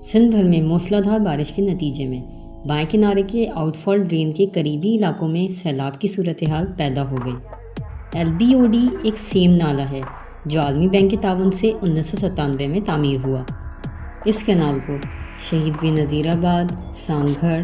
सिंध भर में मूसलाधार बारिश के नतीजे में बाएं किनारे के आउटफॉल ड्रेन के करीबी इलाकों में सैलाब की सूरतहाल पैदा हो गई। LBOD एक सेम नाला है जो आलमी बैंक के ताउन से 1997 में तामीर हुआ। इस कैनाल को शहीद बेनज़ीराबाद, सामघड़,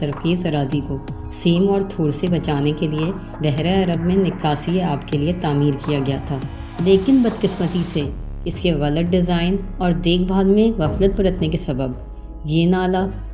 ज़रख़ेज़ अराज़ी को सेम और थोड़ से बचाने के लिए बहरा अरब में निकासी आब के लिए तामीर किया गया था। लेकिन बदकिस्मती से इसके गलत डिज़ाइन और देखभाल में गफलत बरतने के सबब ये नाला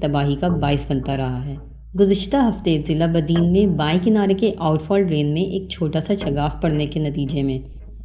तबाही का बाइस बनता रहा है। गुज़िश्ता हफ्ते ज़िला बदीन में बाएं किनारे के आउटफॉल ड्रेन में एक छोटा सा शगाफ पड़ने के नतीजे में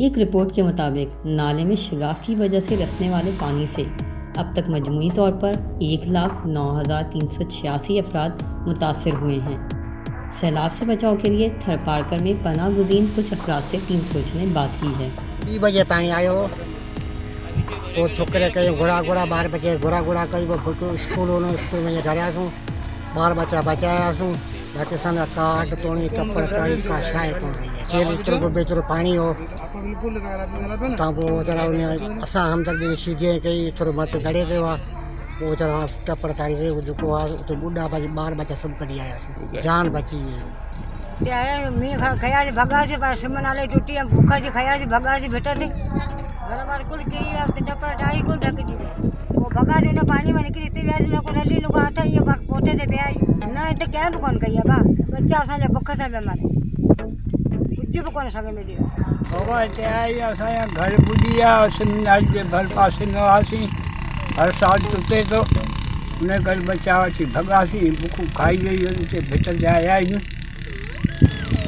एक रिपोर्ट के मुताबिक नाले में शगाफ की वजह से रसने वाले पानी से अब तक मजमूई तौर पर 1,09,386 अफराद मुतासर हुए हैं। सैलाब से बचाव के लिए थरपारकर में पनाह गुज़ीन कुछ अफराद से टीम सोच ने बात की है। 2 बजे पानी आयो तो छोकरे कई घोड़ा 12 बजे घोड़ा कई स्कूल में घर आसूँ बाल बच्चा बचायासूँ बाक़ी समय काट तोड़ी टप्पर ताड़ी का शाय कोन रही है। चेल इतरो को बेचरो पानी हो ता वो जरा उन्हें असा हम तक सीधे कई थोड़ा मत धड़े थे वो जरा टप्पर ताड़ी से जो को तो बुढ़ा बाल बच्चा सब कटी आया जान बची है। त्या मी खया भगा से पास मनाले टूटी हम भूखा जी खया जी भगा जी बेटा थे घर बार कुल की टप्पर ताड़ी को ढक दी वो भगा जो पानी में निकली थी वैसे लोग नली लोग आता ये बाग पोते थे बे ना तो क्या दुकान कही बा बच्चा असांजा भुख से बीमार कुछ भी कोन सके मिली बाबा त्याई असांजा घर बुधी आहे सिमनाल जे भर पासे न हुआसीं हर साल टुटे तो उन करे बचाव थी भॻासीं बुख खाई वई हुनखे भिट जा आया आहिनि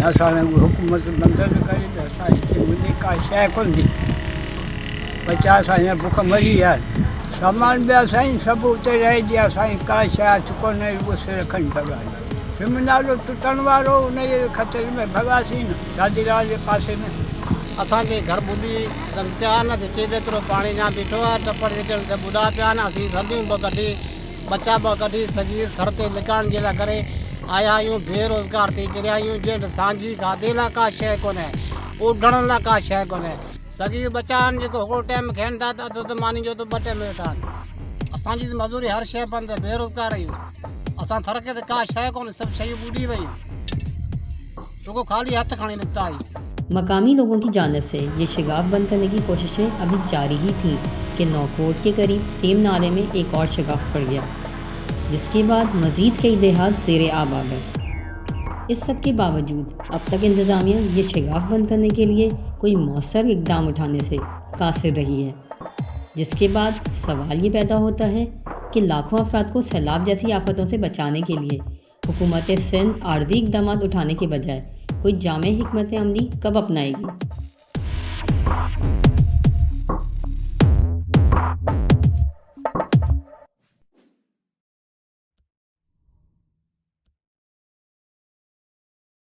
असां हुकूमत मदद करे त असां हिते मुंहिंजी का शइ कोन थी बचा असांजा बुख मरी विया सामान बि असांजी सभु उते रहिजी असांजी का शइ हथ कोन्हे उस रखनि भॻाई सिम नालो टुटण वारो उनजे ख़तरे में भॻासीं न शादीराह जे पासे में असांजे घर ॿुधी इम्तिहान ते एतिरो पाणी न बीठो आहे टपर जेके ॿुधा पिया आहिनि असीं रलियूं ॿ कढी बचा ॿ कढी सॼी थर ते लिकाइण जे लाइ करे आया आहियूं बेरोज़गार थी किरिया आहियूं जंहिं असांजी खाधे लाइ का शइ कोन्हे उॾण लाइ का शइ कोन्हे सॻी बचा आहिनि जेको हिकिड़ो टाइम खाइनि था त अधु मानी जो त 2 टाइम वेठा आहिनि असांजी मज़दूरी हर शइ बंदि आहे बेरोज़गार आहियूं असां थर खे त का शइ कोन्हे सभु शयूं ॿुॾी वयूं रुगो खाली हथ खणी निकिता आहियूं। मकामी लोगों की जानिब से ये शगाफ बंद करने की कोशिशें अभी जारी ही थीं कि नौकोट के करीब सेम नाले में एक और शगाफ पड़ गया, जिसके बाद मज़ीद कई देहात ज़ेरे आब आ गए। इस सब के बावजूद अब तक इंतज़ामिया ये शगाफ बंद करने के लिए कोई मौसर इक़दाम उठाने से कासिर रही है, जिसके बाद सवाल ये पैदा होता है कि लाखों अफराद को सैलाब जैसी आफतों से बचाने के लिए हुकूमत सिंध आर्जी इक़दाम उठाने के बजाय कोई जामे हिकमत अमली कब अपनाएगी।